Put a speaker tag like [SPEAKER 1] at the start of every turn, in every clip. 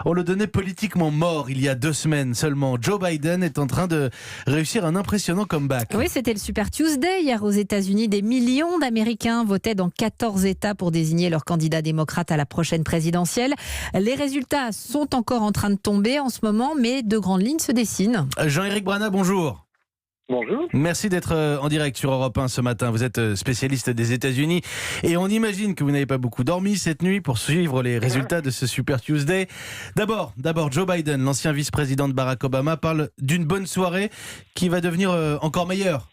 [SPEAKER 1] On le donnait politiquement mort il y a 2 semaines seulement. Joe Biden est en train de réussir un impressionnant comeback.
[SPEAKER 2] Oui, c'était le Super Tuesday hier aux États-Unis. Des millions d'Américains votaient dans 14 États pour désigner leur candidat démocrate à la prochaine présidentielle. Les résultats sont encore en train de tomber en ce moment, mais de grandes lignes se dessinent.
[SPEAKER 1] Jean-Éric Brana, bonjour.
[SPEAKER 3] Bonjour.
[SPEAKER 1] Merci d'être en direct sur Europe 1 ce matin. Vous êtes spécialiste des États-Unis et on imagine que vous n'avez pas beaucoup dormi cette nuit pour suivre les résultats de ce Super Tuesday. D'abord, Joe Biden, l'ancien vice-président de Barack Obama, parle d'une bonne soirée qui va devenir encore meilleure.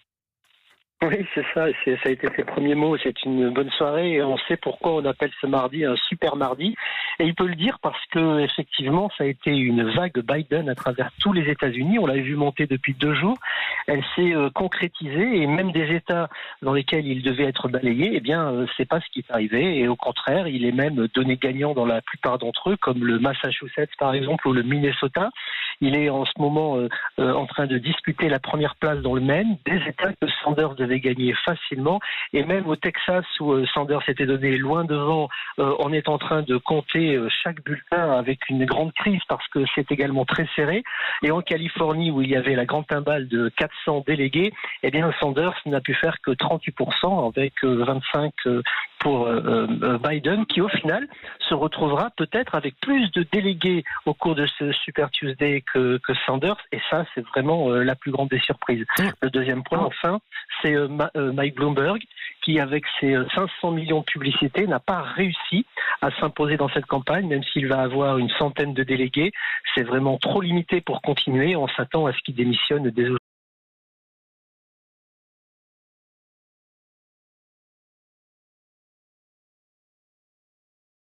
[SPEAKER 3] Oui, c'est ça. Ça a été ses premiers mots. C'est une bonne soirée et on sait pourquoi on appelle ce mardi un super mardi. Et il peut le dire parce que effectivement, ça a été une vague Biden à travers tous les États-Unis. On l'avait vu monter depuis 2 jours. Elle s'est concrétisée et même des États dans lesquels il devait être balayé, eh bien, c'est pas ce qui est arrivé. Et au contraire, il est même donné gagnant dans la plupart d'entre eux, comme le Massachusetts par exemple ou le Minnesota. Il est en ce moment en train de disputer la première place dans le Maine, des États que Sanders devait gagner facilement. Et même au Texas, où Sanders s'était donné loin devant, on est en train de compter chaque bulletin avec une grande crise parce que c'est également très serré. Et en Californie, où il y avait la grande timbale de 400 délégués, eh bien Sanders n'a pu faire que 38% avec 25% pour Biden, qui au final se retrouvera peut-être avec plus de délégués au cours de ce Super Tuesday que Sanders, et ça c'est vraiment la plus grande des surprises. Le deuxième point enfin, c'est Mike Bloomberg, qui avec ses 500 millions de publicités n'a pas réussi à s'imposer dans cette campagne, même s'il va avoir une centaine de délégués. C'est vraiment trop limité pour continuer. On s'attend à ce qu'il démissionne dès